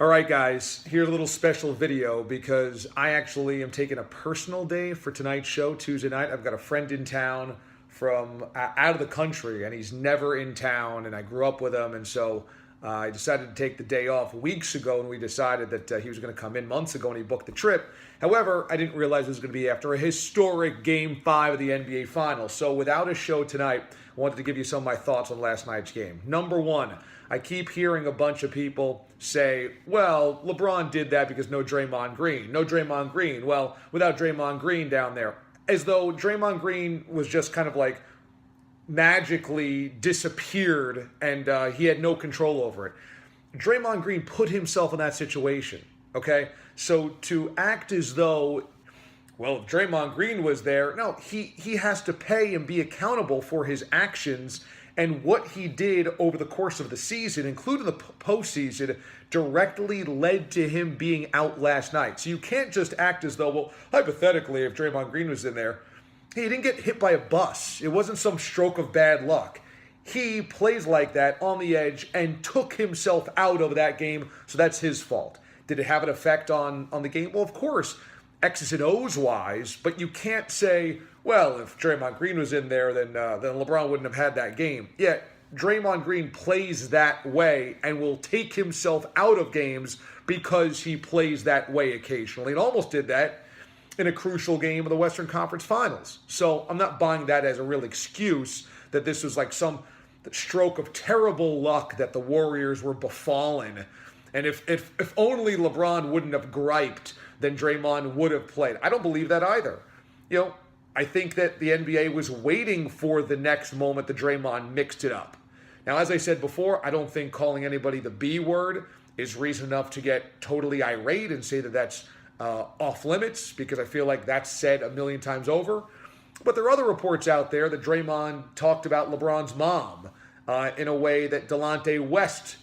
All right, guys, here's a little special video because I actually am taking a personal day for tonight's show, Tuesday night. I've got a friend in town from out of the country, and he's never in town, and I grew up with him, and so I decided to take the day off weeks ago, and we decided that he was going to come in months ago, and he booked the trip. However, I didn't realize it was going to be after a historic Game 5 of the NBA Finals. So without a show tonight, I wanted to give you some of my thoughts on last night's game. Number one, I keep hearing a bunch of people say, well, LeBron did that because no Draymond Green. No Draymond Green. Well, without Draymond Green down there. As though Draymond Green was just kind of like magically disappeared and he had no control over it. Draymond Green put himself in that situation, okay? So to act as though, well, if Draymond Green was there, no, he has to pay and be accountable for his actions, and what he did over the course of the season, including the postseason, directly led to him being out last night. So you can't just act as though, well, hypothetically, if Draymond Green was in there, he didn't get hit by a bus. It wasn't some stroke of bad luck. He plays like that on the edge and took himself out of that game, so that's his fault. Did it have an effect on the game? Well, of course, X's and O's wise, but you can't say, well, if Draymond Green was in there, then LeBron wouldn't have had that game. Yeah, Draymond Green plays that way and will take himself out of games because he plays that way occasionally, and almost did that in a crucial game of the Western Conference Finals. So I'm not buying that as a real excuse that this was like some stroke of terrible luck that the Warriors were befallen. And if only LeBron wouldn't have griped, then Draymond would have played. I don't believe that either. You know, I think that the NBA was waiting for the next moment that Draymond mixed it up. Now, as I said before, I don't think calling anybody the B word is reason enough to get totally irate and say that that's off limits, because I feel like that's said a million times over. But there are other reports out there that Draymond talked about LeBron's mom in a way that Delonte West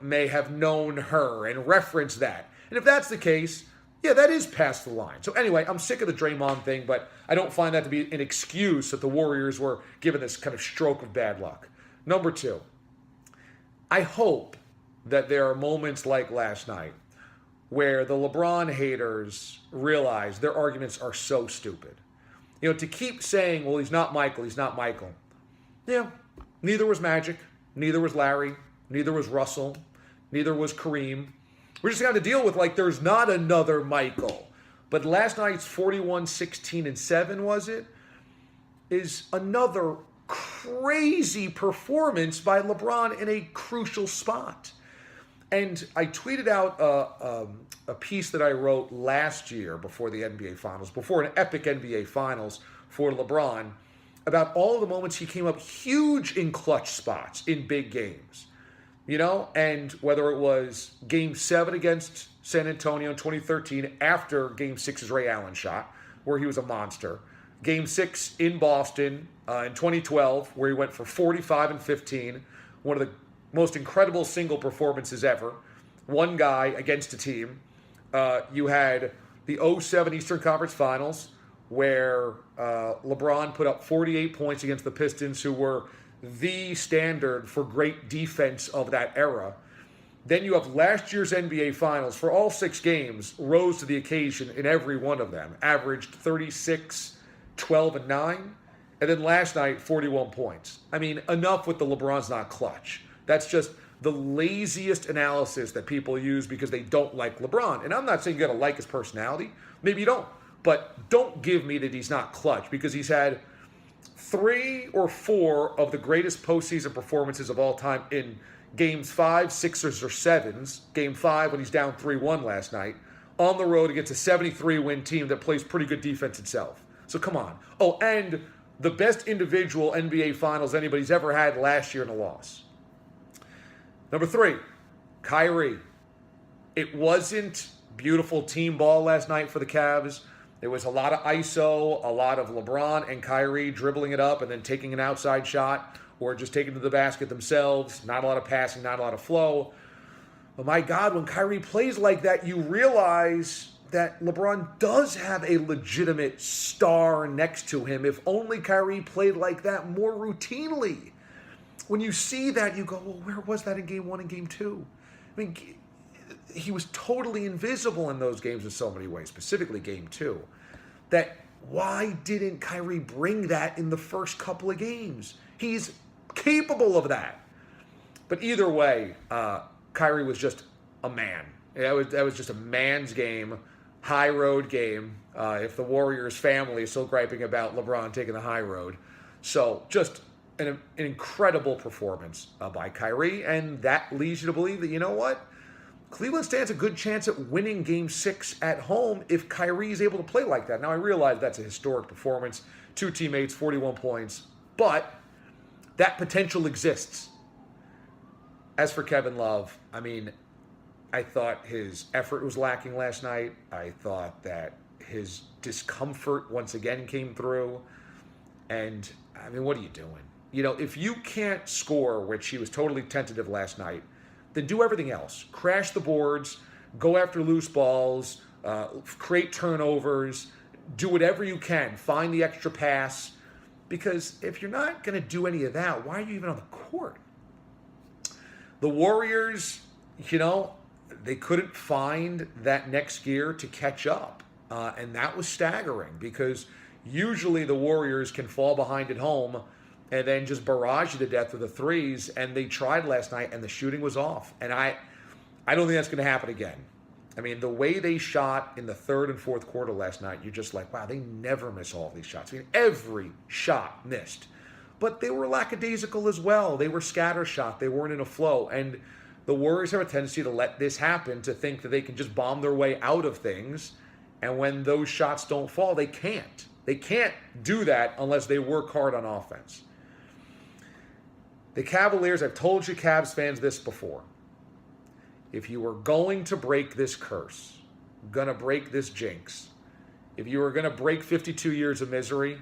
may have known her and referenced that. And if that's the case, yeah, that is past the line. So anyway, I'm sick of the Draymond thing, but I don't find that to be an excuse that the Warriors were given this kind of stroke of bad luck. Number two, I hope that there are moments like last night where the LeBron haters realize their arguments are so stupid. You know, to keep saying, well, he's not Michael, he's not Michael. Yeah, neither was Magic, neither was Larry, neither was Russell, neither was Kareem. We're just going to deal with like there's not another Michael. But last night's 41, 16, and 7, was it? Is another crazy performance by LeBron in a crucial spot. And I tweeted out a piece that I wrote last year before the NBA Finals, before an epic NBA Finals for LeBron, about all of the moments he came up huge in clutch spots in big games. You know, and whether it was Game 7 against San Antonio in 2013 after Game 6's Ray Allen shot, where he was a monster. Game 6 in Boston in 2012, where he went for 45 and 15, one of the most incredible single performances ever. One guy against a team. You had the 2007 Eastern Conference Finals, where LeBron put up 48 points against the Pistons, who were the standard for great defense of that era. Then you have last year's NBA Finals. For all 6 games, rose to the occasion in every one of them. Averaged 36, 12, and 9. And then last night, 41 points. I mean, enough with the LeBron's not clutch. That's just the laziest analysis that people use because they don't like LeBron. And I'm not saying you got to like his personality. Maybe you don't. But don't give me that he's not clutch, because he's had 3 or 4 of the greatest postseason performances of all time in games 5, 6s, or 7s. Game 5 when he's down 3-1 last night. On the road against a 73-win team that plays pretty good defense itself. So come on. Oh, and the best individual NBA Finals anybody's ever had last year in a loss. Number 3, Kyrie. It wasn't beautiful team ball last night for the Cavs. There was a lot of ISO, a lot of LeBron and Kyrie dribbling it up and then taking an outside shot or just taking it to the basket themselves. Not a lot of passing, not a lot of flow. But my God, when Kyrie plays like that, you realize that LeBron does have a legitimate star next to him. If only Kyrie played like that more routinely. When you see that, you go, well, where was that in Game 1 and Game 2? I mean, he was totally invisible in those games in so many ways, specifically game 2. That why didn't Kyrie bring that in the first couple of games? He's capable of that. But either way, Kyrie was just a man. That was just a man's game, high road game. If the Warriors family is still griping about LeBron taking the high road. So just an incredible performance by Kyrie. And that leads you to believe that, you know what? Cleveland stands a good chance at winning Game 6 at home if Kyrie is able to play like that. Now, I realize that's a historic performance. 2 teammates, 41 points. But that potential exists. As for Kevin Love, I mean, I thought his effort was lacking last night. I thought that his discomfort once again came through. And, I mean, what are you doing? You know, if you can't score, which he was totally tentative last night, then do everything else. Crash the boards, go after loose balls, create turnovers, do whatever you can. Find the extra pass. Because if you're not going to do any of that, why are you even on the court? The Warriors, you know, they couldn't find that next gear to catch up. And that was staggering because usually the Warriors can fall behind at home and then just barrage you to death with the threes. And they tried last night, and the shooting was off. And I don't think that's going to happen again. I mean, the way they shot in the third and fourth quarter last night, you're just like, wow, they never miss all of these shots. I mean, every shot missed. But they were lackadaisical as well. They were scattershot. They weren't in a flow. And the Warriors have a tendency to let this happen, to think that they can just bomb their way out of things. And when those shots don't fall, they can't. They can't do that unless they work hard on offense. The Cavaliers, I've told you Cavs fans this before. If you were going to break this curse, going to break this jinx, if you were going to break 52 years of misery,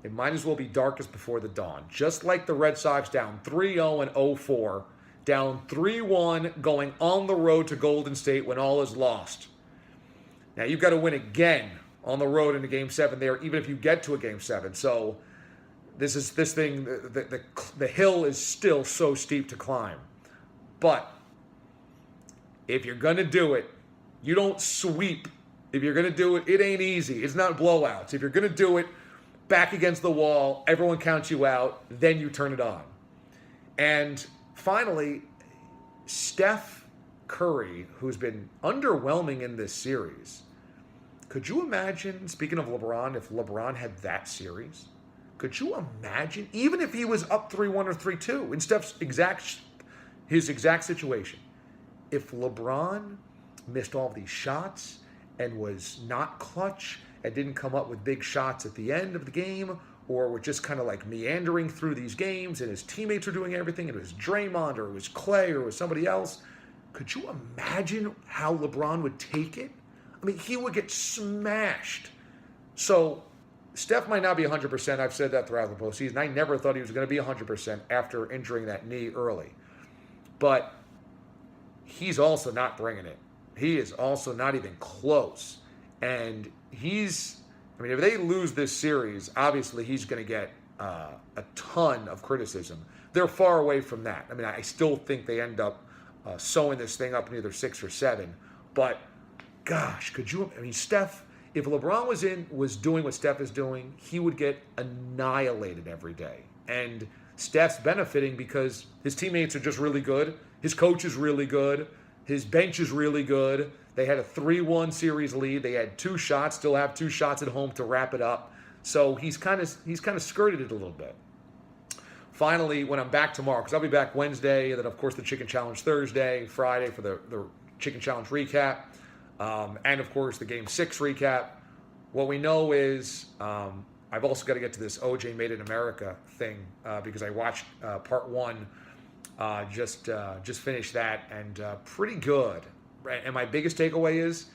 it might as well be darkest before the dawn. Just like the Red Sox down 3-0 and 0-4, down 3-1 going on the road to Golden State when all is lost. Now you've got to win again on the road into Game 7 there, even if you get to a Game 7. So this thing, the hill is still so steep to climb. But if you're going to do it, you don't sweep. If you're going to do it, it ain't easy. It's not blowouts. If you're going to do it, back against the wall, everyone counts you out, then you turn it on. And finally, Steph Curry, who's been underwhelming in this series. Could you imagine, speaking of LeBron, if LeBron had that series? Could you imagine, even if he was up 3-1 or 3-2 in Steph's his exact situation, if LeBron missed all of these shots and was not clutch and didn't come up with big shots at the end of the game, or were just kind of like meandering through these games and his teammates were doing everything, and it was Draymond or it was Clay or it was somebody else, could you imagine how LeBron would take it? I mean, he would get smashed. So Steph might not be 100%. I've said that throughout the postseason. I never thought he was going to be 100% after injuring that knee early. But he's also not bringing it. He is also not even close. And if they lose this series, obviously he's going to get a ton of criticism. They're far away from that. I mean, I still think they end up sewing this thing up in either 6 or 7. But, gosh, Steph, if LeBron was doing what Steph is doing, he would get annihilated every day. And Steph's benefiting because his teammates are just really good. His coach is really good. His bench is really good. They had a 3-1 series lead. They had 2 shots, still have 2 shots at home to wrap it up. So he's kind of skirted it a little bit. Finally, when I'm back tomorrow, because I'll be back Wednesday, and then, of course, the Chicken Challenge Thursday, Friday for the Chicken Challenge recap, and, of course, the Game 6 recap. What we know is I've also got to get to this OJ Made in America thing because I watched part 1, just finished that, and pretty good. And my biggest takeaway is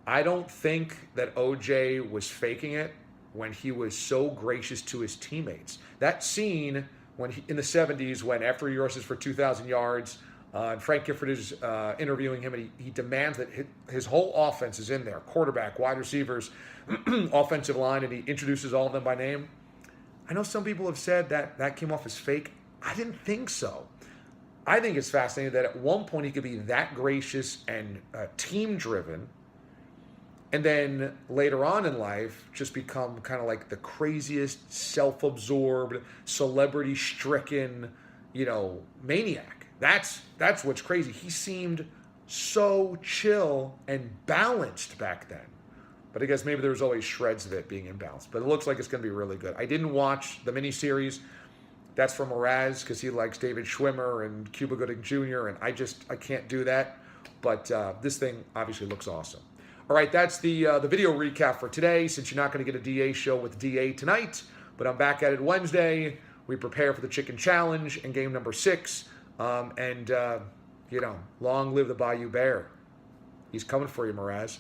I don't think that OJ was faking it when he was so gracious to his teammates. That scene in the 70s when after he rushes for 2,000 yards, and Frank Gifford is interviewing him, and he demands that his whole offense is in there, quarterback, wide receivers, offensive line, and he introduces all of them by name. I know some people have said that came off as fake. I didn't think so. I think it's fascinating that at one point he could be that gracious and team driven, and then later on in life just become kind of like the craziest, self-absorbed, celebrity-stricken, maniac. That's what's crazy. He seemed so chill and balanced back then. But I guess maybe there was always shreds of it being imbalanced. But it looks like it's going to be really good. I didn't watch the miniseries. That's from Mraz because he likes David Schwimmer and Cuba Gooding Jr. And I can't do that. But this thing obviously looks awesome. All right, that's the video recap for today. Since you're not going to get a DA show with DA tonight, but I'm back at it Wednesday. We prepare for the Chicken Challenge and game number 6. Long live the Bayou Bear. He's coming for you, Mraz.